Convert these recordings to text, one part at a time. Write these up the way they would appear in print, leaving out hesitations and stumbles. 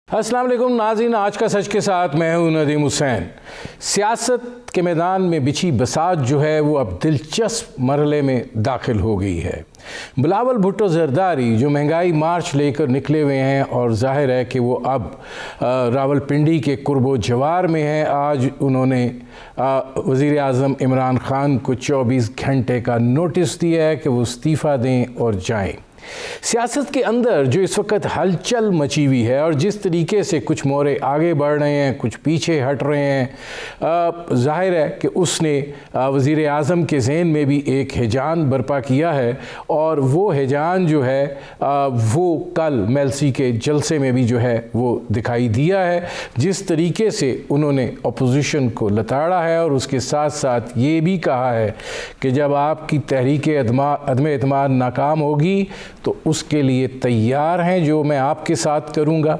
अस्सलाम वालेकुम नाज़रीन, आज का सच के साथ मैं हूं नदीम हुसैन। सियासत के मैदान में बिछी बसात जो है वो अब दिलचस्प मरहले में दाखिल हो गई है। बिलावल भुट्टो ज़रदारी जो महंगाई मार्च लेकर निकले हुए हैं और जाहिर है कि वो अब रावलपिंडी के कुर्बो जवार में हैं। आज उन्होंने वज़ीर आज़म इमरान ख़ान को 24 घंटे का नोटिस दिया है कि वो इस्तीफ़ा दें और जाएं। सियासत के अंदर जो इस वक्त हलचल मची हुई है और जिस तरीके से कुछ मोरे आगे बढ़ रहे हैं, कुछ पीछे हट रहे हैं, जाहिर है कि उसने वज़ीर आज़म के ज़हन में भी एक हिजान बर्पा किया है और वो हिजान जो है वो कल मेलसी के जलसे में भी जो है वो दिखाई दिया है। जिस तरीके से उन्होंने अपोजिशन को लताड़ा है और उसके साथ साथ ये भी कहा है कि जब आपकी तहरीक अदम एतमाद नाकाम होगी तो उसके लिए तैयार हैं, जो मैं आपके साथ करूंगा।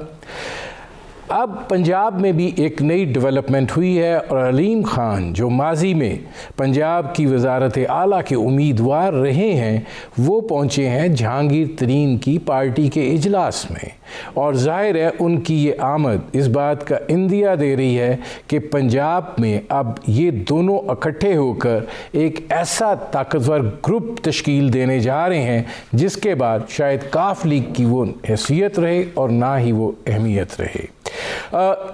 अब पंजाब में भी एक नई डेवलपमेंट हुई है और अलीम ख़ान जो माजी में पंजाब की वजारत आला के उम्मीदवार रहे हैं वो पहुँचे हैं जहांगीर तरीन की पार्टी के इजलास में और ज़ाहिर है उनकी ये आमद इस बात का इंदिया दे रही है कि पंजाब में अब ये दोनों इकट्ठे होकर एक ऐसा ताकतवर ग्रुप तश्कील देने जा रहे हैं जिसके बाद शायद काफ लीग की वो हैसियत रहे और ना ही वो अहमियत रहे।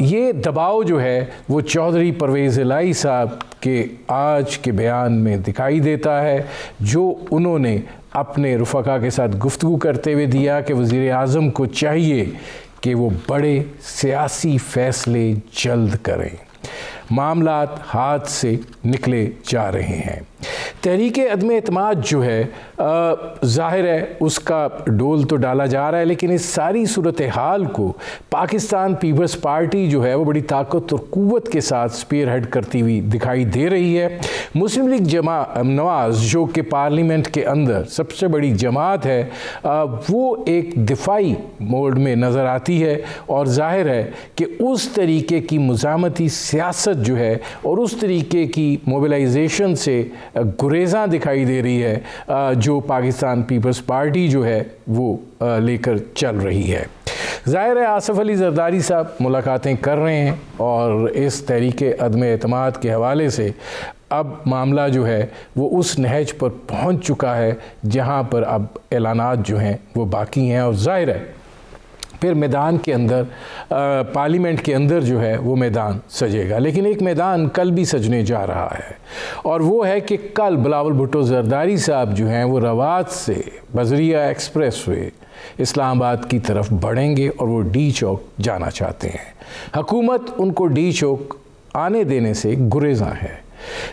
ये दबाव जो है वो चौधरी परवेज़ इलाही साहब के आज के बयान में दिखाई देता है, जो उन्होंने अपने रुफ़का के साथ गुफ्तगू करते हुए दिया कि वज़ीर आज़म को चाहिए कि वो बड़े सियासी फ़ैसले जल्द करें। मामलात हाथ से निकले जा रहे हैं। तहरीक अदम एतमाद जो है ज़ाहिर है उसका डोल तो डाला जा रहा है, लेकिन इस सारी सूरत हाल को पाकिस्तान पीपल्स पार्टी जो है वो बड़ी ताकत और क़ुव्वत के साथ स्पीयर हेड करती हुई दिखाई दे रही है। मुस्लिम लीग नवाज़ जो कि पार्लियामेंट के अंदर सबसे बड़ी जमात है वो एक दिफाई मोड में नज़र आती है और ज़ाहिर है कि उस तरीके की मुज़ामती सियासत जो है और उस तरीके की मोबिलाइजेशन से गुरेज़ा दिखाई दे रही है जो पाकिस्तान पीपल्स पार्टी जो है वो लेकर चल रही है। ज़ाहिर है आसिफ अली ज़रदारी साहब मुलाकातें कर रहे हैं और इस तहरीक अदम एतमाद के हवाले से अब मामला जो है वो उस नहज पर पहुंच चुका है जहां पर अब ऐलानात जो हैं वो बाकी हैं और ज़ाहिर है फिर मैदान के अंदर पार्लियामेंट के अंदर जो है वो मैदान सजेगा। लेकिन एक मैदान कल भी सजने जा रहा है और वो है कि कल बिलावल भुट्टो ज़रदारी साहब जो हैं वो रवात से बजरिया एक्सप्रेस वे इस्लामाबाद की तरफ बढ़ेंगे और वो डी चौक जाना चाहते हैं। हुकूमत उनको डी चौक आने देने से गुरेज़ा है।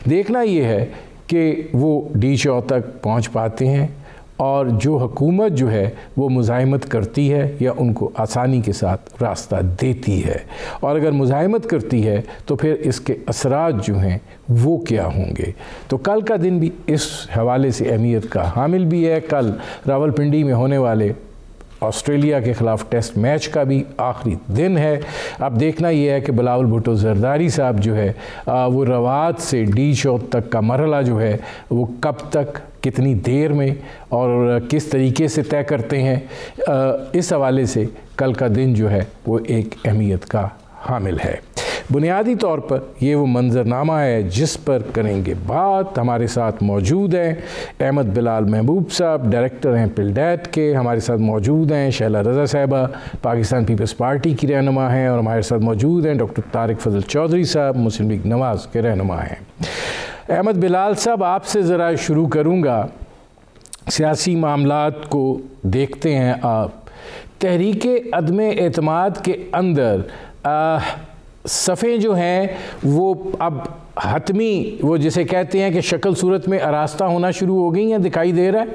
देखना ये है कि वो डी चौक तक पहुँच पाते हैं और जो हुकूमत जो है वो मुज़ाहिमत करती है या उनको आसानी के साथ रास्ता देती है, और अगर मुज़ाहिमत करती है तो फिर इसके असरात जो हैं वो क्या होंगे। तो कल का दिन भी इस हवाले से अहमियत का हामिल भी है। कल रावलपिंडी में होने वाले ऑस्ट्रेलिया के ख़िलाफ़ टेस्ट मैच का भी आखिरी दिन है। अब देखना यह है कि बिलावल भुट्टो ज़रदारी साहब जो है वो रवात से डी चौक तक का मरहला जो है वो कब तक, कितनी देर में और किस तरीके से तय करते हैं। इस हवाले से कल का दिन जो है वो एक अहमियत का हामिल है। बुनियादी तौर पर ये वो मंजरनामा है जिस पर करेंगे बात। हमारे साथ मौजूद हैं अहमद बिलाल महबूब साहब, डायरेक्टर हैं पिलडैट के। हमारे साथ मौजूद हैं शैला रज़ा साहिबा, पाकिस्तान पीपल्स पार्टी की रहनुमा हैं, और हमारे साथ मौजूद हैं डॉक्टर तारिक फजल चौधरी साहब, मुस्लिम लीग नवाज़ के रहनुमा हैं। अहमद बिलाल साहब, आपसे ज़रा शुरू करूँगा। सियासी मामलात को देखते हैं आप, तहरीक अदम एतमाद के अंदर सफ़े जो हैं वो अब हतमी वो जिसे कहते हैं कि शक्ल सूरत में आरास्ता होना शुरू हो गई हैं, दिखाई दे रहा है।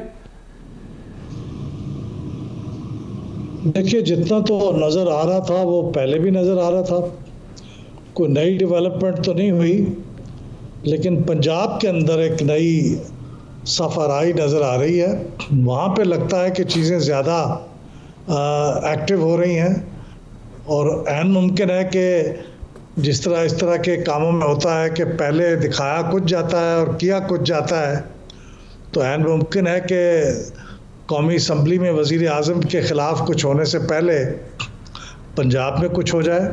देखिए, जितना तो नज़र आ रहा था वो पहले भी नज़र आ रहा था। कोई नई डेवलपमेंट तो नहीं हुई, लेकिन पंजाब के अंदर एक नई सफराई नज़र आ रही है। वहाँ पे लगता है कि चीज़ें ज़्यादा एक्टिव हो रही हैं और ऐन मुमकिन है कि जिस तरह इस तरह के कामों में होता है कि पहले दिखाया कुछ जाता है और किया कुछ जाता है, तो ऐन मुमकिन है कि कौमी असम्बली में वज़ीर आज़म के ख़िलाफ़ कुछ होने से पहले पंजाब में कुछ हो जाए,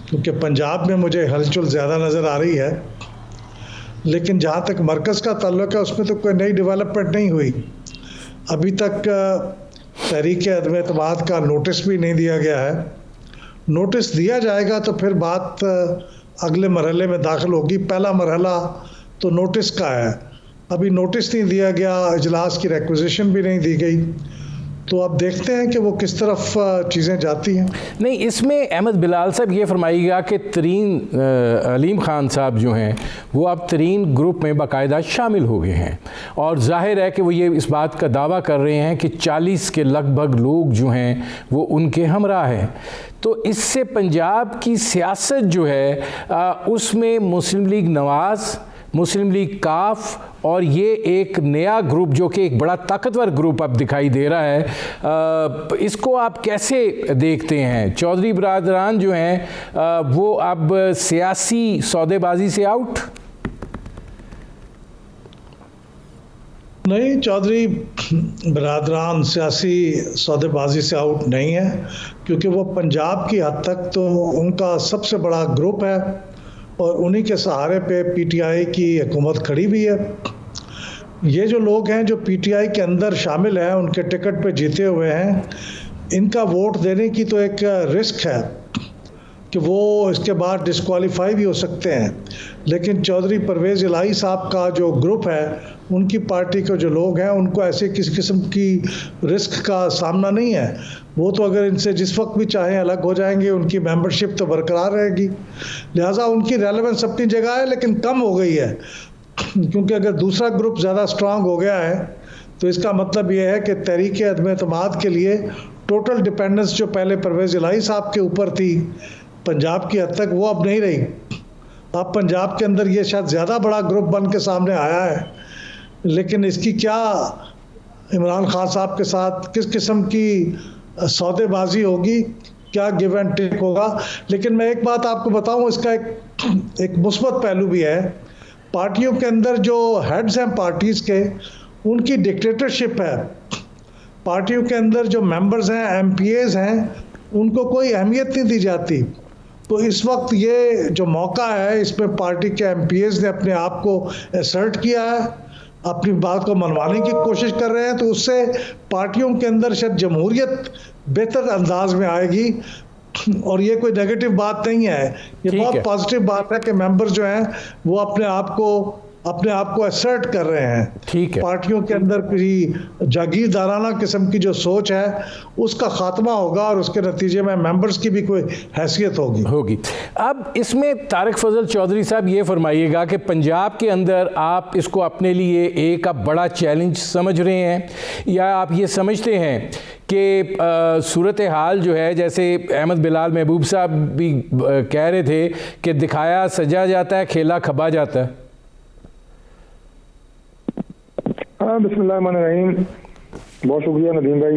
क्योंकि पंजाब में मुझे हलचल ज़्यादा नज़र आ रही है। लेकिन जहाँ तक मरकज़ का ताल्लुक है उसमें तो कोई नई डेवलपमेंट नहीं हुई। अभी तक तहरीक अदम एतमाद का नोटिस भी नहीं दिया गया है। नोटिस दिया जाएगा तो फिर बात अगले मरहले में दाखिल होगी। पहला मरहला तो नोटिस का है, अभी नोटिस नहीं दिया गया, इजलास की रिक्विजिशन भी नहीं दी गई, तो अब देखते हैं कि वो किस तरफ चीज़ें जाती हैं। नहीं, इसमें अहमद बिलाल साहब ये फरमाइएगा कि तरीन अलीम ख़ान साहब जो हैं वो अब तरीन ग्रुप में बाकायदा शामिल हो गए हैं, और जाहिर है कि वो ये इस बात का दावा कर रहे हैं कि 40 के लगभग लोग जो हैं वो उनके हमरा हैं। तो इससे पंजाब की सियासत जो है उसमें मुस्लिम लीग नवाज़, मुस्लिम लीग काफ और ये एक नया ग्रुप जो कि एक बड़ा ताकतवर ग्रुप अब दिखाई दे रहा है, इसको आप कैसे देखते हैं? चौधरी बरादरान जो हैं वो अब सियासी सौदेबाजी से आउट? नहीं, चौधरी बरादरान सियासी सौदेबाजी से आउट नहीं है, क्योंकि वो पंजाब की हद तक तो उनका सबसे बड़ा ग्रुप है और उन्हीं के सहारे पे पीटीआई की हुकूमत खड़ी भी है। ये जो लोग हैं जो पीटीआई के अंदर शामिल हैं, उनके टिकट पे जीते हुए हैं, इनका वोट देने की तो एक रिस्क है कि वो इसके बाद डिस्क्वालीफाई भी हो सकते हैं। लेकिन चौधरी परवेज़ इलाही साहब का जो ग्रुप है, उनकी पार्टी के जो लोग हैं, उनको ऐसे किसी किस्म की रिस्क का सामना नहीं है। वो तो अगर इनसे जिस वक्त भी चाहें अलग हो जाएंगे, उनकी मेंबरशिप तो बरकरार रहेगी। लिहाजा उनकी रेलेवेंस अपनी जगह है, लेकिन कम हो गई है, क्योंकि अगर दूसरा ग्रुप ज़्यादा स्ट्रांग हो गया है तो इसका मतलब ये है कि तहरीक अदम एतमाद के लिए टोटल डिपेंडेंस जो पहले परवेज़ इलाही साहब के ऊपर थी पंजाब की हद तक, वो अब नहीं रही। अब पंजाब के अंदर ये शायद ज़्यादा बड़ा ग्रुप बन के सामने आया है, लेकिन इसकी क्या इमरान खान साहब के साथ किस किस्म की सौदेबाजी होगी, क्या गिव एंड टेक होगा। लेकिन मैं एक बात आपको बताऊं, इसका एक मुस्बत पहलू भी है। पार्टियों के अंदर जो हेड्स हैं पार्टीज़ के, उनकी डिक्टेटरशिप है। पार्टियों के अंदर जो मेंबर्स हैं, एमपीएज हैं, उनको कोई अहमियत नहीं दी जाती। तो इस वक्त ये जो मौका है, इसमें पार्टी के एमपीएज ने अपने आप को असर्ट किया है, अपनी बात को मनवाने की कोशिश कर रहे हैं, तो उससे पार्टियों के अंदर शायद जमहूरियत बेहतर अंदाज में आएगी। और ये कोई नेगेटिव बात नहीं है, ये बहुत पॉजिटिव बात है कि मेंबर जो हैं वो अपने आप को असर्ट कर रहे हैं। ठीक है, पार्टियों के अंदर किसी जागीरदाराना किस्म की जो सोच है उसका खात्मा होगा और उसके नतीजे में मेंबर्स की भी कोई हैसियत होगी। अब इसमें तारिक फजल चौधरी साहब ये फरमाइएगा कि पंजाब के अंदर आप इसको अपने लिए एक अब बड़ा चैलेंज समझ रहे हैं, या आप ये समझते हैं कि सूरत हाल जो है, जैसे अहमद बिलाल महबूब साहब भी कह रहे थे कि दिखाया सजा जाता है, खेला खपा जाता है? हाँ, बिस्मिल्लाहिर्रहमानिर्रहीम। बहुत शुक्रिया नदीम भाई।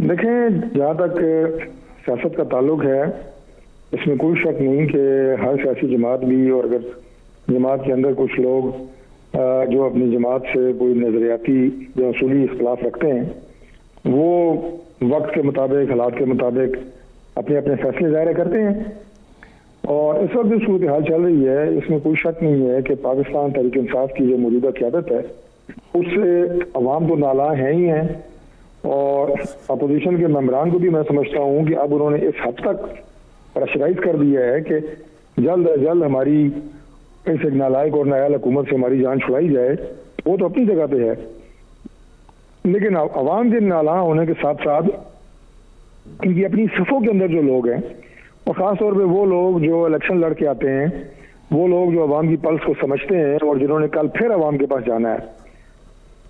देखें, जहाँ तक सियासत का ताल्लुक है, इसमें कोई शक नहीं कि हर सियासी जमात भी, और अगर जमात के अंदर कुछ लोग जो अपनी जमात से कोई नज़रियाती या असूली इख्तलाफ रखते हैं, वो वक्त के मुताबिक, हालात के मुताबिक अपने अपने फैसले ज़ाहिर करते हैं। और इस वक्त जो सूरत हाल चल रही है, इसमें कोई शक नहीं है कि पाकिस्तान तहरीक इंसाफ की जो मौजूदा क़यादत है, उससे अवाम तो नाला हैं ही हैं, और अपोजिशन के मेंबरान को भी मैं समझता हूँ कि अब उन्होंने इस हद तक प्रेशराइज कर दिया है कि जल्द अज जल्द हमारी इस एक नालायक और नायाल हुकूमत से हमारी जान छुड़ाई जाए। वो तो अपनी जगह पे है, लेकिन अवाम के नाला होने के साथ साथ इनकी अपनी सफ़ों के अंदर जो लोग हैं, और ख़ास तौर पे वो लोग जो इलेक्शन लड़ के आते हैं, वो लोग जो अवाम की पल्स को समझते हैं और जिन्होंने कल फिर अवाम के पास जाना है,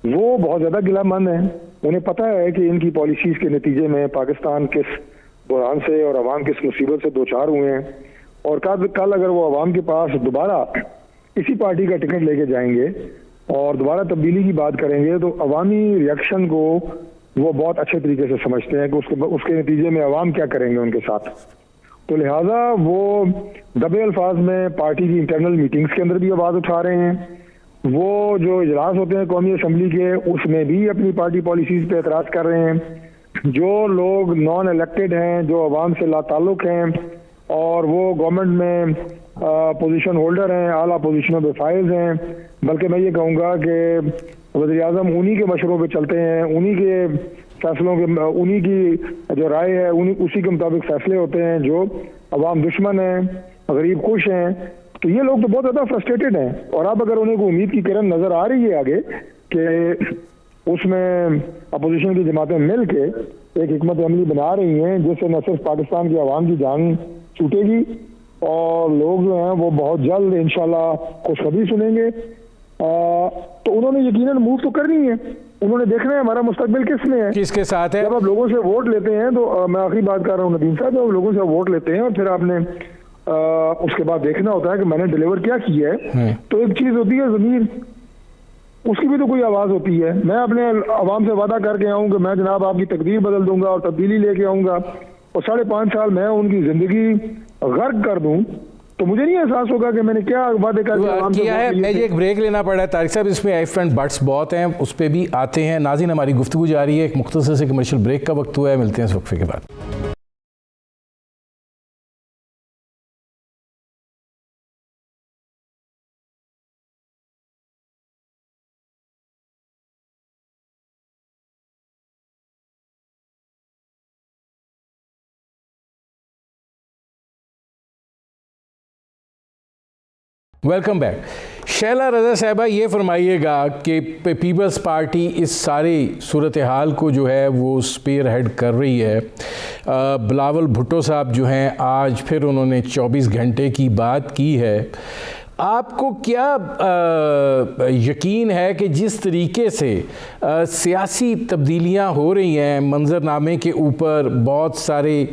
वो बहुत ज़्यादा गिलामंद हैं। उन्हें पता है कि इनकी पॉलिसीज़ के नतीजे में पाकिस्तान किस बुरान से और अवाम किस मुसीबत से दो चार हुए हैं, और कल अगर वो अवाम के पास दोबारा इसी पार्टी का टिकट लेके जाएंगे और दोबारा तब्दीली की बात करेंगे, तो अवामी रिएक्शन को वो बहुत अच्छे तरीके से समझते हैं कि उसके नतीजे में अवाम क्या करेंगे उनके साथ। तो लिहाजा वो दबे अल्फाज में पार्टी की इंटरनल मीटिंग्स के अंदर भी आवाज़ उठा रहे हैं, वो जो इजलास होते हैं कौमी असम्बली के, उसमें भी अपनी पार्टी पॉलिसीज़ पे एतराज़ कर रहे हैं, जो लोग नॉन इलेक्टेड हैं, जो अवाम से लाताल्लुक हैं और वो गवर्नमेंट में पोजीशन होल्डर हैं, आला पोजीशनों पे फाइज हैं, बल्कि मैं ये कहूँगा कि वज़ीर आज़म उन्हीं के मशवरों पे चलते हैं, उन्हीं के फैसलों के, उन्हीं की जो राय है उसी के मुताबिक फैसले होते हैं। जो अवाम दुश्मन हैं, गरीब खुश हैं, तो ये लोग तो बहुत ज़्यादा फ्रस्ट्रेटेड हैं। और अब अगर उन्हें को उम्मीद की किरण नज़र आ रही है आगे कि उसमें अपोजिशन की जमातें मिल के एक हिकमत अमली बना रही हैं जिससे न सिर्फ पाकिस्तान की आवाम की जान छूटेगी और लोग जो हैं वो बहुत जल्द इंशाल्लाह खुशखबरी सुनेंगे, तो उन्होंने यकीनन मूव तो करनी है। उन्होंने देखना है हमारा मुस्तकबिल किस में है, किसके साथ है। जब आप लोगों से वोट लेते हैं तो मैं आखिरी बात कर रहा हूँ नदीम साहब, जब लोगों से वोट लेते हैं और फिर आपने उसके बाद देखना होता है कि मैंने डिलीवर क्या किया है, तो एक चीज होती है ज़मीर, उसकी भी तो कोई आवाज़ होती है। मैं अपने अवाम से वादा करके आऊँ कि मैं जनाब आपकी तकदीर बदल दूंगा और तब्दीली लेके आऊँगा और 5.5 साल मैं उनकी ज़िंदगी गर्क कर दूँ, तो मुझे नहीं एहसास होगा कि मैंने क्या वादे करके किया है। मैं एक ब्रेक लेना पड़ा है तारिक साहब, इसमें इफ एंड बट्स बहुत हैं, उस पर भी आते हैं। नाज़रीन, हमारी गुफ्तगू जारी है, एक मुख्तसर से कमर्शियल ब्रेक का वक्त हुआ है, मिलते हैं इस वक्फे के बाद। Welcome back. शैला रज़ा साहबा, ये फरमाइएगा कि पीपल्स पार्टी इस सारी सूरत हाल को जो है वो स्पीयर हेड कर रही है। बिलावल भुट्टो साहब जो हैं आज फिर उन्होंने 24 घंटे की बात की है। आपको क्या यकीन है कि जिस तरीके से सियासी तब्दीलियां हो रही हैं, मंजरनामे के ऊपर बहुत सारे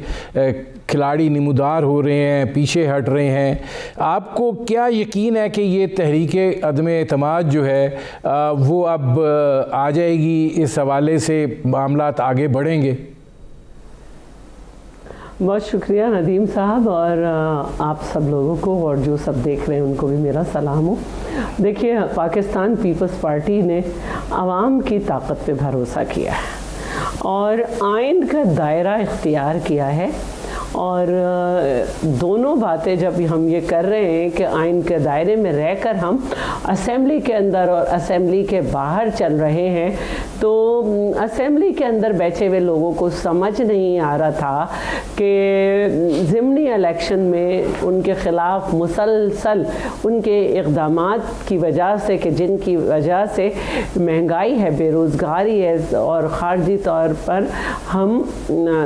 खिलाड़ी नमूदार हो रहे हैं, पीछे हट रहे हैं, आपको क्या यकीन है कि ये तहरीक अदम एतमाद जो है वो अब आ जाएगी, इस हवाले से मामलात आगे बढ़ेंगे? बहुत शुक्रिया नदीम साहब, और आप सब लोगों को और जो सब देख रहे हैं उनको भी मेरा सलाम हो। देखिए, पाकिस्तान पीपल्स पार्टी ने आवाम की ताकत पे भरोसा किया है और आइन का दायरा इख्तियार किया है। और दोनों बातें जब हम ये कर रहे हैं कि आइन के दायरे में रहकर हम असेंबली के अंदर और असेंबली के बाहर चल रहे हैं, तो असेंबली के अंदर बैठे हुए लोगों को समझ नहीं आ रहा था कि ज़िमनी इलेक्शन में उनके ख़िलाफ़ मुसलसल उनके इक़दामात की वजह से, कि जिनकी वजह से महंगाई है, बेरोज़गारी है और ख़ारजी तौर पर हम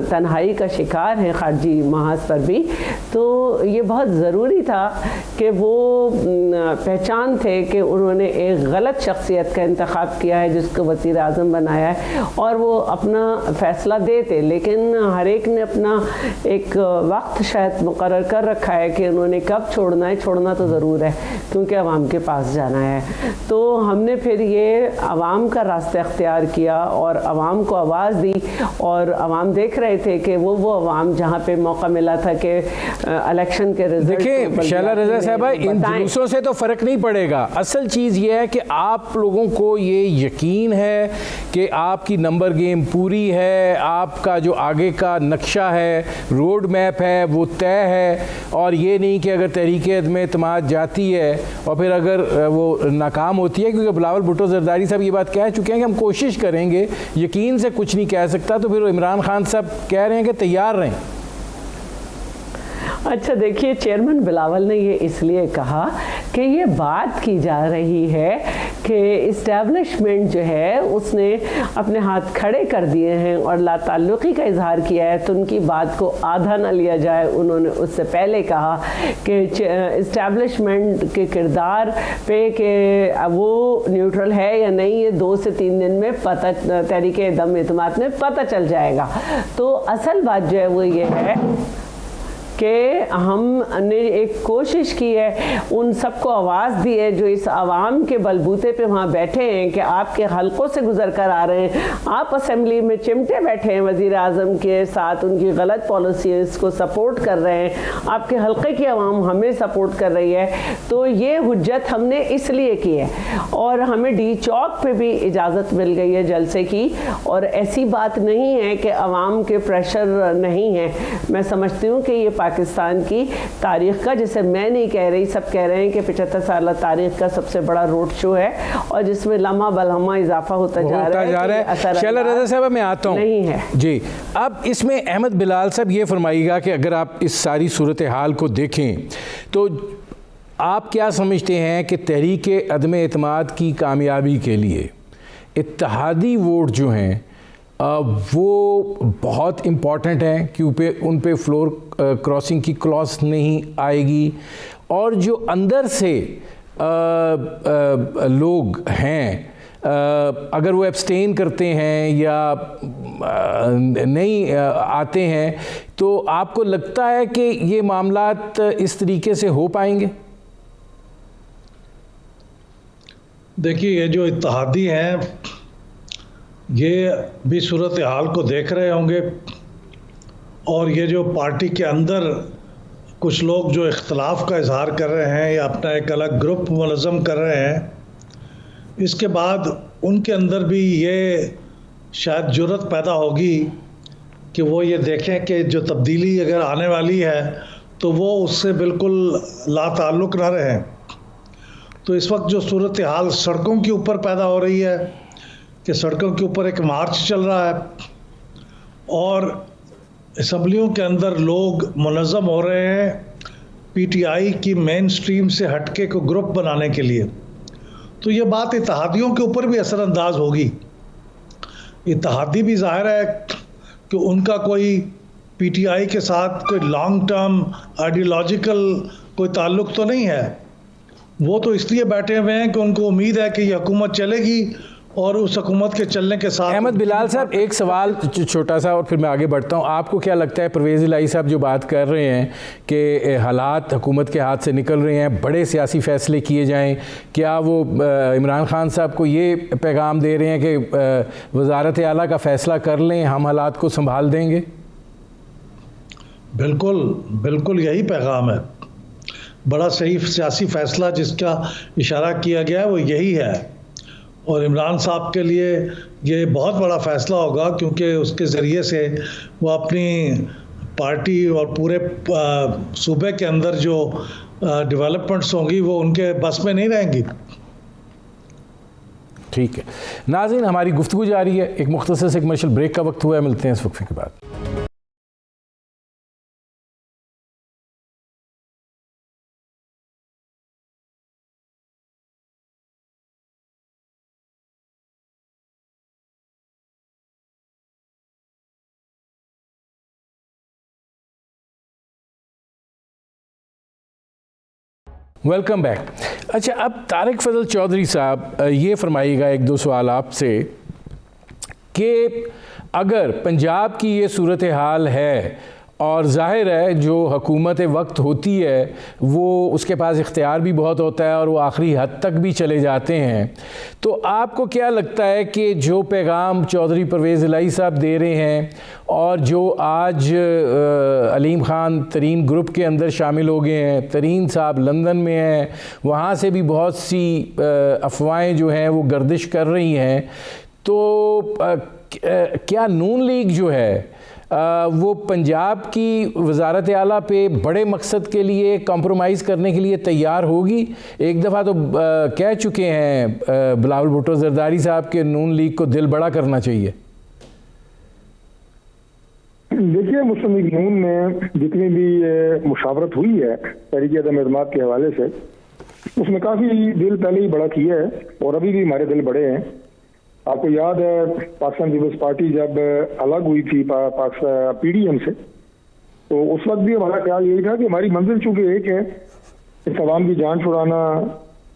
तन्हाई का शिकार हैं, ख़ारजी महाज पर भी। तो ये बहुत ज़रूरी था कि वो पहचान थे कि उन्होंने एक गलत शख्सियत का इंतखाब किया है जिसको वज़ीर आज़म बनाया है, और वो अपना फ़ैसला देते। लेकिन हर एक ने अपना एक वक्त शायद मुकर्रर कर रखा है कि उन्होंने कब छोड़ना है। छोड़ना तो ज़रूर है क्योंकि आवाम के पास जाना है। तो हमने फिर ये आवाम का रास्ता अख्तियार किया और आवाम को आवाज़ दी, और आवाम देख रहे थे कि वो आवाम जहाँ पे मौका मिला था कि इलेक्शन के रिजल्ट। देखिए शैला रज़ा साहबा, इन जुलूसों से तो फ़र्क नहीं पड़ेगा। असल चीज़ ये है कि आप लोगों को ये यकीन है कि आपकी नंबर गेम पूरी है, आपका जो आगे का नक्शा है, रोड मैप है, वो तय है, और ये नहीं कि अगर तहरीक अदम एतमाद जाती है और फिर अगर वो नाकाम होती है, क्योंकि बिलावल भुट्टो ज़रदारी साहब ये बात कह चुके हैं कि हम कोशिश करेंगे, यकीन से कुछ नहीं कह सकता, तो फिर इमरान खान साहब कह रहे हैं कि तैयार रहें। अच्छा, देखिए, चेयरमैन बिलावल ने ये इसलिए कहा कि ये बात की जा रही है कि इस्टेब्लिशमेंट जो है उसने अपने हाथ खड़े कर दिए हैं और लाताल्लुक़ी का इजहार किया है, तो उनकी बात को आधा न लिया जाए। उन्होंने उससे पहले कहा कि इस्टेब्लिशमेंट के किरदार पे कि वो न्यूट्रल है या नहीं, ये 2 से 3 दिन में पता, तहरीक अदम एतमाद में पता चल जाएगा। तो असल बात जो है वो ये है कि हमने एक कोशिश की है, उन सबको आवाज़ दी है जो इस आवाम के बलबूते पे वहाँ बैठे हैं कि आपके हलकों से गुजर कर आ रहे हैं, आप असेंबली में चिमटे बैठे हैं वज़ीर आज़म के साथ, उनकी गलत पॉलिसीज़ को सपोर्ट कर रहे हैं, आपके हलके की आवाम हमें सपोर्ट कर रही है। तो ये हुज्जत हमने इसलिए की है और हमें डी चौक पे भी इजाज़त मिल गई है जलसे की, और ऐसी बात नहीं है कि आवाम के प्रेशर नहीं है। मैं समझती हूँ कि ये पाकिस्तान की तारीख़ का, जिसे मैं नहीं कह रही, सब कह रहे हैं कि 75 साल तारीख़ का सबसे बड़ा रोड शो है और जिसमें लम्हा बलहमा इजाफा होता जा रहा है। शैला रज़ा साहब मैं आता हूँ नहीं है जी। अब इसमें अहमद बिलाल साहब ये फरमाइएगा कि अगर आप इस सारी सूरत हाल को देखें तो आप क्या समझते हैं कि तहरीक अदम एतमाद की कामयाबी के लिए इत्तेहादी वोट जो हैं वो बहुत इम्पॉर्टेंट हैं, क्योंकि उन पे फ्लोर क्रॉसिंग की क्लॉज नहीं आएगी, और जो अंदर से लोग हैं अगर वो एब्सटेन करते हैं या नहीं आते हैं, तो आपको लगता है कि ये मामलात इस तरीके से हो पाएंगे? देखिए, ये जो इत्तेहादी हैं ये भी सूरत हाल को देख रहे होंगे, और ये जो पार्टी के अंदर कुछ लोग जो इख्तलाफ का इजहार कर रहे हैं या अपना एक अलग ग्रुप मुनज़्ज़म कर रहे हैं, इसके बाद उनके अंदर भी ये शायद जुर्रत पैदा होगी कि वो ये देखें कि जो तब्दीली अगर आने वाली है तो वो उससे बिल्कुल लाताल्लुक़ ना रहें। तो इस वक्त जो सूरत हाल सड़कों के ऊपर पैदा हो रही है कि सड़कों के ऊपर एक मार्च चल रहा है और असम्बलियों के अंदर लोग मुनज़्ज़म हो रहे हैं पीटीआई की मेन स्ट्रीम से हटके को ग्रुप बनाने के लिए। तो ये बात इत्तेहादियों के ऊपर भी असरअंदाज होगी। इत्तेहादी भी ज़ाहिर है कि उनका कोई पीटीआई के साथ कोई लॉन्ग टर्म आइडियोलॉजिकल कोई ताल्लुक़ तो नहीं है, वो तो इसलिए बैठे हुए हैं कि उनको उम्मीद है कि ये हुकूमत चलेगी और उस हुकूमत के चलने के साथ। अहमद बिलाल साहब एक सवाल छोटा सा और फिर मैं आगे बढ़ता हूँ। आपको क्या लगता है परवेज़ इलाही साहब जो बात कर रहे हैं कि हालात हुकूमत के हाथ से निकल रहे हैं, बड़े सियासी फ़ैसले किए जाएं, क्या वो इमरान खान साहब को ये पैगाम दे रहे हैं कि वज़ारत आला का फ़ैसला कर लें, हम हालात को संभाल देंगे? बिल्कुल बिल्कुल यही पैगाम है। बड़ा सही सियासी फ़ैसला जिसका इशारा किया गया है वो यही है, और इमरान साहब के लिए ये बहुत बड़ा फ़ैसला होगा क्योंकि उसके ज़रिए से वो अपनी पार्टी और पूरे सूबे के अंदर जो डेवलपमेंट्स होंगी वो उनके बस में नहीं रहेंगी। ठीक है नाज़रीन, हमारी गुफ्तगू जारी है। एक मुख्तसर से कमर्शियल ब्रेक का वक्त हुआ है, मिलते हैं इस वक्फे के बाद। Welcome back. अच्छा, अब तारिक फजल चौधरी साहब ये फरमाइएगा एक दो सवाल आपसे कि अगर पंजाब की ये सूरत हाल है और ज़ाहिर है जो हुकूमत वक्त होती है वो उसके पास इख्तियार भी बहुत होता है और वो आखिरी हद तक भी चले जाते हैं, तो आपको क्या लगता है कि जो पैगाम चौधरी परवेज़ इलाही साहब दे रहे हैं और जो आज अलीम ख़ान तरीन ग्रुप के अंदर शामिल हो गए हैं, तरीन साहब लंदन में हैं, वहाँ से भी बहुत सी अफवाहें जो हैं वो गर्दिश कर रही हैं, तो क्या नून लीग जो है वो पंजाब की वज़ारत आला पे बड़े मकसद के लिए कंप्रोमाइज़ करने के लिए तैयार होगी? एक दफ़ा तो कह चुके हैं बिलावल भुट्टो ज़रदारी साहब के नून लीग को दिल बड़ा करना चाहिए। देखिए, मुस्लिम लीग नून में जितनी भी मुशावरत हुई है तहरीक अदम एतमाद के हवाले से, उसमें काफ़ी दिल पहले ही बड़ा किया है और अभी भी हमारे दिल बड़े हैं। आपको याद है पाकिस्तान पीपल्स पार्टी जब अलग हुई थी पीडीएम से, तो उस वक्त भी हमारा ख्याल यही था कि हमारी मंजिल चूंकि एक है, इस अवाम की जान छुड़ाना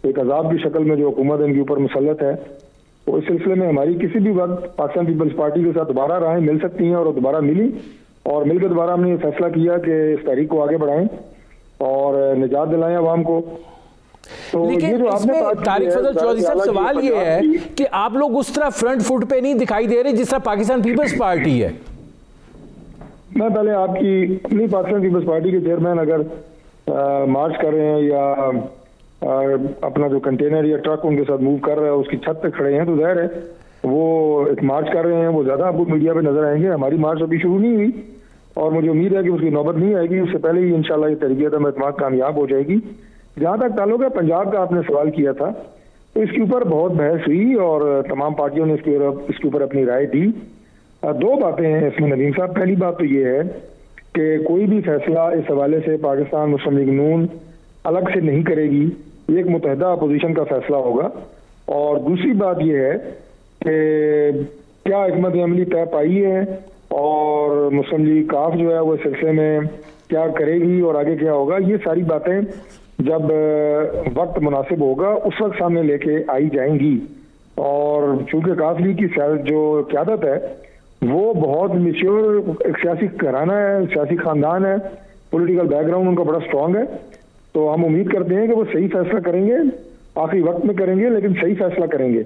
एक अजाब की शक्ल में जो हुकूमत इनके ऊपर मुसल्लत है, तो इस सिलसिले में हमारी किसी भी वक्त पाकिस्तान पीपल्स पार्टी के साथ दोबारा राहें मिल सकती हैं और दोबारा मिली और मिलकर दोबारा हमने ये फैसला किया कि इस तहरीक को आगे बढ़ाएं और निजात दिलाएं आवाम को। तो लेकिन इसमें तारिक फजल चौधरी साहब सवाल ये है कि आप लोग उस तरह फ्रंट फुट पे नहीं दिखाई दे रहे जिस तरह पाकिस्तान पीपल्स पार्टी है। मैं पहले आपकी अपनी पाकिस्तान पीपल्स पार्टी के चेयरमैन अगर मार्च कर रहे हैं या अपना जो कंटेनर या ट्रक उनके साथ मूव कर रहा है उसकी छत पे खड़े हैं तो जाहिर है वो एक मार्च कर रहे हैं, वो ज़्यादा आपको मीडिया पे नजर आएंगे। हमारी मार्च अभी शुरू नहीं हुई और मुझे उम्मीद है कि उसकी नौबत नहीं आएगी, उससे पहले ही इंशाल्लाह ये तरीक़े एतमाद कामयाब हो जाएगी। जहाँ तक ताल्लुक है पंजाब का, आपने सवाल किया था, तो इसके ऊपर बहुत बहस हुई और तमाम पार्टियों ने इसके ऊपर अपनी राय दी। दो बातें हैं इसमें नदीम साहब। पहली बात तो ये है कि कोई भी फैसला इस हवाले से पाकिस्तान मुस्लिम लीग नून अलग से नहीं करेगी, ये एक मुतहदा अपोजिशन का फैसला होगा। और दूसरी बात यह है कि क्या हिकमत अमली तय पाई है और मुस्लिम लीग काफ जो है वो इस सिलसिले में क्या करेगी और आगे क्या होगा, ये सारी बातें जब वक्त मुनासिब होगा उस वक्त सामने लेके आई जाएंगी। और चूंकि काफ लीग की जो क़यादत है वो बहुत मेच्योर एक सियासी घराना है, सियासी खानदान है, पॉलिटिकल बैकग्राउंड उनका बड़ा स्ट्रॉन्ग है, तो हम उम्मीद करते हैं कि वो सही फैसला करेंगे, आखिरी वक्त में करेंगे लेकिन सही फैसला करेंगे।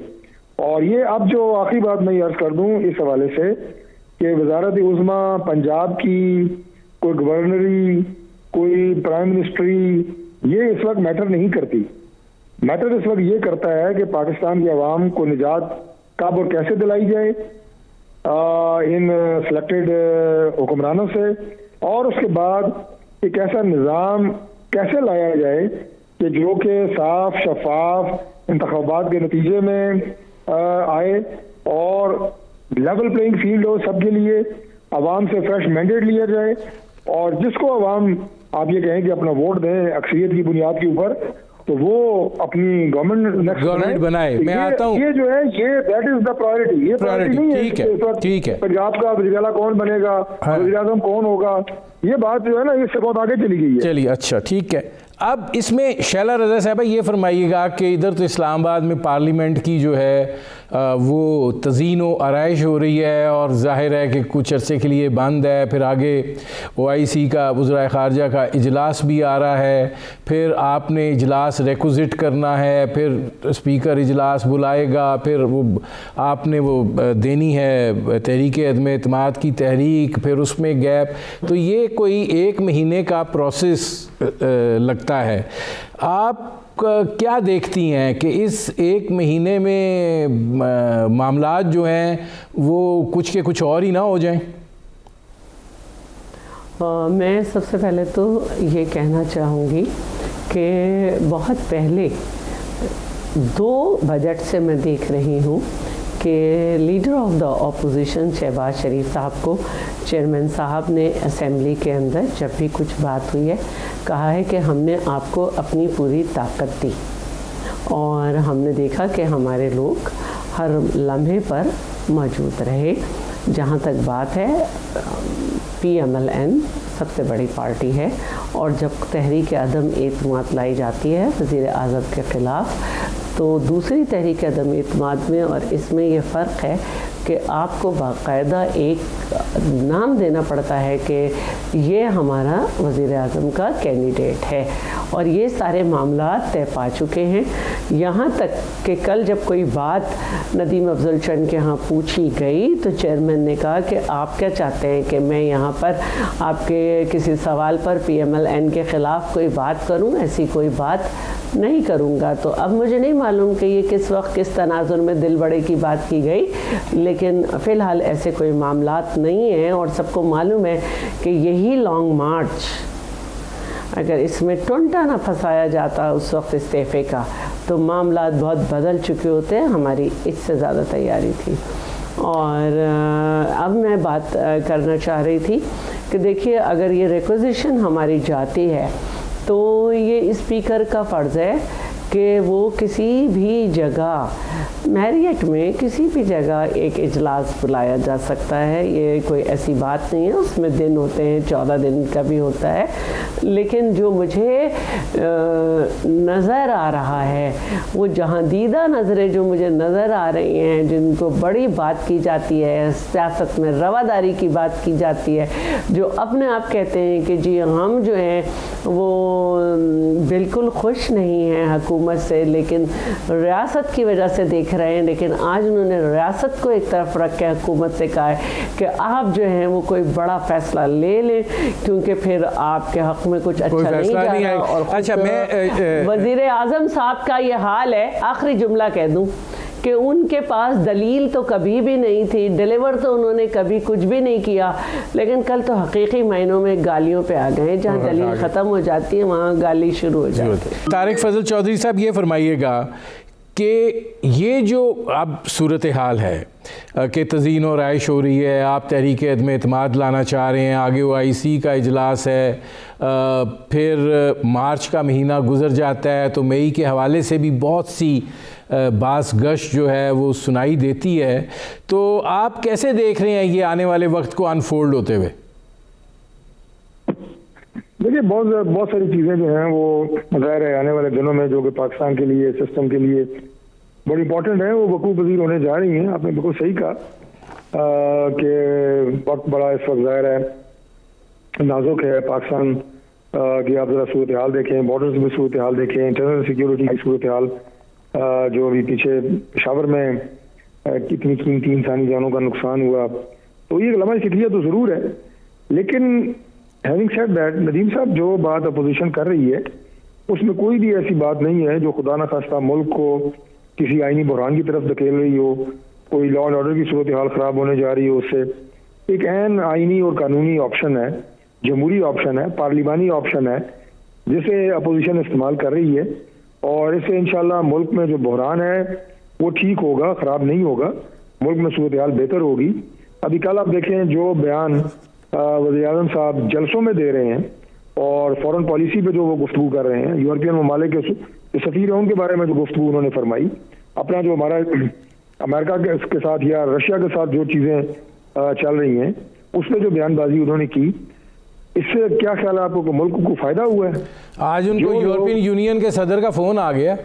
और ये अब जो आखिरी बात मैं अर्ज कर दूं इस हवाले से कि वजारत उज़्मा पंजाब की कोई गवर्नरी, कोई प्राइम मिनिस्ट्री, ये इस वक्त मैटर नहीं करती। मैटर इस वक्त ये करता है कि पाकिस्तान की आवाम को निजात कब और कैसे दिलाई जाए इन सिलेक्टेड हुक्मरानों से, और उसके बाद एक ऐसा निज़ाम कैसे लाया जाए कि जो कि साफ शफाफ इंतखाबात के नतीजे में आए और लेवल प्लेइंग फील्ड हो सबके लिए, आवाम से फ्रेश मैंडेट लिया जाए और जिसको आवाम आप ये कहें कि अपना वोट दें अक्सरियत की बुनियाद के ऊपर, तो वो अपनी गवर्नमेंट बनाए। मैं आता हूँ, ये जो है ये दैट इज द प्रायोरिटी, ये प्रायोरिटी नहीं है। ठीक है, पंजाब का वज़ीर आला कौन बनेगा, वज़ीर आज़म कौन होगा, ये बात जो है ना इससे बहुत आगे चली गई है। चलिए, अच्छा ठीक है। अब इसमें शैला रज़ा साहबा ये फरमाइएगा कि इधर तो इस्लामाबाद में पार्लियामेंट की जो है वो तज़ीन व आराइश हो रही है और ज़ाहिर है कि कुछ अरसे के लिए बंद है, फिर आगे OIC का वज़राए ख़ारजा का इजलास भी आ रहा है, फिर आपने इजलास रिक्विज़िट करना है, फिर स्पीकर इजलास बुलाएगा, फिर वो आपने वो देनी है तहरीक अदम एतमाद की तहरीक, फिर उसमें गैप, तो ये कोई 1 महीने का प्रोसेस लगता है। आप क्या देखती हैं कि इस 1 महीने में मामलात जो हैं वो कुछ के कुछ और ही ना हो जाएं? मैं सबसे पहले तो ये कहना चाहूँगी कि बहुत पहले 2 बजट से मैं देख रही हूँ कि leader of the opposition Shahbaz Sharif साहब को चेयरमैन साहब ने असेंबली के अंदर जब भी कुछ बात हुई है कहा है कि हमने आपको अपनी पूरी ताकत दी और हमने देखा कि हमारे लोग हर लम्हे पर मौजूद रहे। जहाँ तक बात है PMLN सबसे बड़ी पार्टी है और जब तहरीक अदम एतमाद लाई जाती है वज़ीर आज़म के ख़िलाफ़ तो दूसरी तहरीक अदम एतमाद में और इसमें ये फ़र्क है कि आपको बाकायदा एक नाम देना पड़ता है कि ये हमारा वज़ीर आज़म का कैंडिडेट है और ये सारे मामला तय पा चुके हैं। यहाँ तक कि कल जब कोई बात नदीम अफजल चंद के यहाँ पूछी गई तो चेयरमैन ने कहा कि आप क्या चाहते हैं कि मैं यहाँ पर आपके किसी सवाल पर PMLN के ख़िलाफ़ कोई बात करूँ? ऐसी कोई बात नहीं करूँगा। तो अब मुझे नहीं मालूम कि ये किस वक्त किस तनाजुर में दिल बड़े की बात की गई, लेकिन फ़िलहाल ऐसे कोई मामलात नहीं हैं और सबको मालूम है कि यही लॉन्ग मार्च अगर इसमें टुंटा ना फंसाया जाता उस वक्त इस्तीफ़े का तो मामलात बहुत बदल चुके होते हैं। हमारी इससे ज़्यादा तैयारी थी। और अब मैं बात करना चाह रही थी कि देखिए अगर ये रिक्विजिशन हमारी जाती है तो ये स्पीकर का फ़र्ज़ है कि वो किसी भी जगह मैरियट में किसी भी जगह एक इजलास बुलाया जा सकता है। ये कोई ऐसी बात नहीं है, उसमें दिन होते हैं, 14 दिन का भी होता है। लेकिन जो मुझे नज़र आ रहा है, वो जहाँ दीदा नज़रें जो मुझे नज़र आ रही हैं, जिनको बड़ी बात की जाती है, सियासत में रवादारी की बात की जाती है, जो अपने आप कहते हैं कि जी हम जो हैं वो बिल्कुल खुश नहीं हैं हुकूमत से, लेकिन रियासत की वजह से देख रहे हैं। लेकिन आज उन्होंने रियासत को एक तरफ रख के हुकूमत से कहा है कि आप जो हैं वो कोई बड़ा फैसला ले लें, क्योंकि फिर आपके हक़ में कुछ अच्छा नहीं जा रहा। और अच्छा, मैं वज़ीर आज़म साहब का ये हाल है, आखिरी जुमला कह दूँ कि उनके पास दलील तो कभी भी नहीं थी, डिलीवर तो उन्होंने कभी कुछ भी नहीं किया, लेकिन कल तो हकीकी मायनों में गालियों पे आ गए। जहाँ दलील ख़त्म हो जाती है वहाँ गाली शुरू हो जाती है। तारिक फजल चौधरी साहब, ये फरमाइएगा कि ये जो अब सूरत हाल है कि तज़ीन और आयश हो रही है, आप तहरीक अदम एतमाद लाना चाह रहे हैं, आगे OIC का इजलास है, फिर मार्च का महीना गुजर जाता है, तो मई के हवाले से भी बहुत सी बास गश जो है वो सुनाई देती है। तो आप कैसे देख रहे हैं ये आने वाले वक्त को अनफोल्ड होते हुए? देखिए, बहुत सारी चीज़ें जो हैं वो ज़ाहिर है आने वाले दिनों में जो कि पाकिस्तान के लिए, सिस्टम के लिए बड़ी इंपॉर्टेंट है, वो वकूफ़ पज़ीर होने जा रही हैं। आपने बिल्कुल सही कहा कि वक्त बड़ा इस वक्त ज़ाहिर है नाजुक है। पाकिस्तान की आप ज़रा सूरत हाल देखें, बॉर्डर्स में सूरत हाल देखें, इंटरनल सिक्योरिटी की सूरत हाल, जो अभी पीछे पेशावर में कितनी कीमती इंसानी जानों का नुकसान हुआ, तो ये लम्हा शिकलिया तो ज़रूर है। लेकिन हैविंग सेड दैट, नदीम साहब जो बात अपोजिशन कर रही है उसमें कोई भी ऐसी बात नहीं है जो खुदा न खास्ता मुल्क को किसी आईनी बहरान की तरफ धकेल रही हो, कोई लॉ एंड ऑर्डर की सूरत हाल ख़राब होने जा रही हो। उससे एक ऐन आईनी और कानूनी ऑप्शन है, जमहूरी ऑप्शन है, पार्लिमानी ऑप्शन है, जिसे अपोजिशन इस्तेमाल कर रही है। और इससे इंशाल्लाह मुल्क में जो बहरान है वो ठीक होगा, ख़राब नहीं होगा, मुल्क में सूरत हाल बेहतर होगी। अभी कल आप देखें जो बयान वज़ीर आज़म साहब जलसों में दे रहे हैं और फॉरेन पॉलिसी पे जो वो गुफ्तगू कर रहे हैं, यूरोपियन ममालिक के सफ़ीर हैं उनके बारे में जो गुफ्तगू उन्होंने फरमाई, अपना जो हमारा अमेरिका के साथ या रशिया के साथ जो चीज़ें चल रही हैं उस पर जो बयानबाजी उन्होंने की, इससे क्या ख्याल है आपको कि मुल्क को फ़ायदा हुआ है? आज उनको यूरोपियन यूनियन के सदर का फ़ोन आ गया।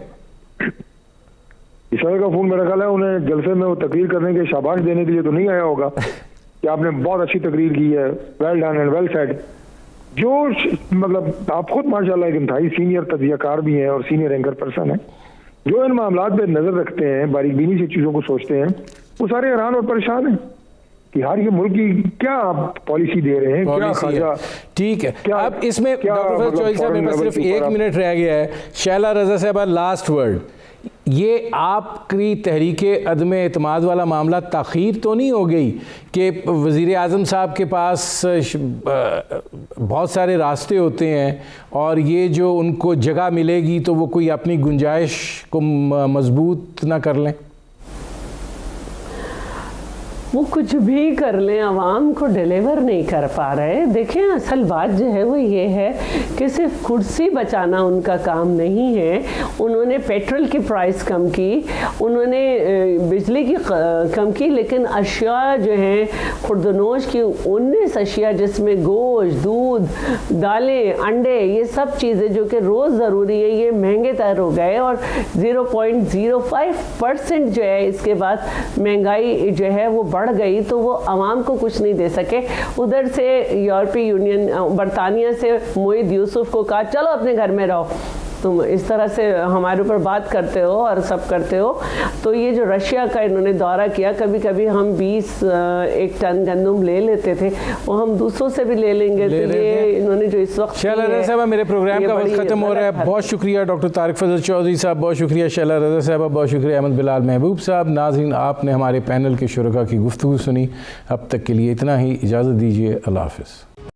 सदर का फ़ोन मेरा ख्याल है उन्हें जलसे में वो तकरीर करने के शाबाश देने के लिए तो नहीं आया होगा कि आपने बहुत अच्छी तकरीर की है, well done and well said. जो मतलब आप खुद माशाल्लाह एक इंतहाई सीनियर तजज़ियाकार भी हैं और सीनियर एंकर पर्सन है, जो इन मामलात पे नज़र रखते हैं, बारीक बीनी से चीज़ों को सोचते हैं, वो सारे हैरान और परेशान हैं कि यार ये मुल्क की क्या आप पॉलिसी दे रहे हैं, क्या खाजा। ठीक है, अब इसमें डॉक्टर फजल चौधरी साहब मेरे पास सिर्फ 1 मिनट रह गया है। शैला रज़ा साहब, लास्ट वर्ड, ये आपकी तहरीक अदम एतमाद वाला मामला ताख़ीर तो नहीं हो गई कि वज़ीर आज़म साहब के पास बहुत सारे रास्ते होते हैं और ये जो उनको जगह मिलेगी तो वो कोई अपनी गुंजाइश को मजबूत ना कर लें? वो कुछ भी कर लें, आवाम को डिलीवर नहीं कर पा रहे। देखें, असल बात जो है वो ये है कि सिर्फ कुर्सी बचाना उनका काम नहीं है। उन्होंने पेट्रोल की प्राइस कम की, उन्होंने बिजली की कम की, लेकिन अशिया जो हैं खुर्दनोश की 19 अशिया जिसमें गोश्त, दूध, दालें, अंडे, ये सब चीज़ें जो कि रोज़ ज़रूरी है, ये महंगे तर हो गए। और 0.05% जो है इसके बाद महंगाई जो है वो बढ़ गई, तो वो आवाम को कुछ नहीं दे सके। उधर से यूरोपीय यूनियन, बरतानिया से मोहिद यूसुफ को कहा चलो अपने घर में रहो, तुम इस तरह से हमारे ऊपर बात करते हो और सब करते हो। तो ये जो रशिया का इन्होंने दौरा किया, कभी कभी हम 21 टन गंदम ले लेते थे, वो हम दूसरों से भी ले लेंगे। तो ये इन्होंने जो इस वक्त शैला रज़ा साहब, मेरे प्रोग्राम का वक्त ख़त्म हो रहा है। बहुत शुक्रिया डॉक्टर तारिक फजल चौधरी साहब, बहुत शुक्रिया शैला रज़ा साहब, बहुत शुक्रिया अहमद बिलाल महबूब साहब। नाज़रीन, आपने हमारे पैनल के शुरका की गुफ्तगू सुनी। अब तक के लिए इतना ही, इजाज़त दीजिए, अल्लाह हाफ़िज़।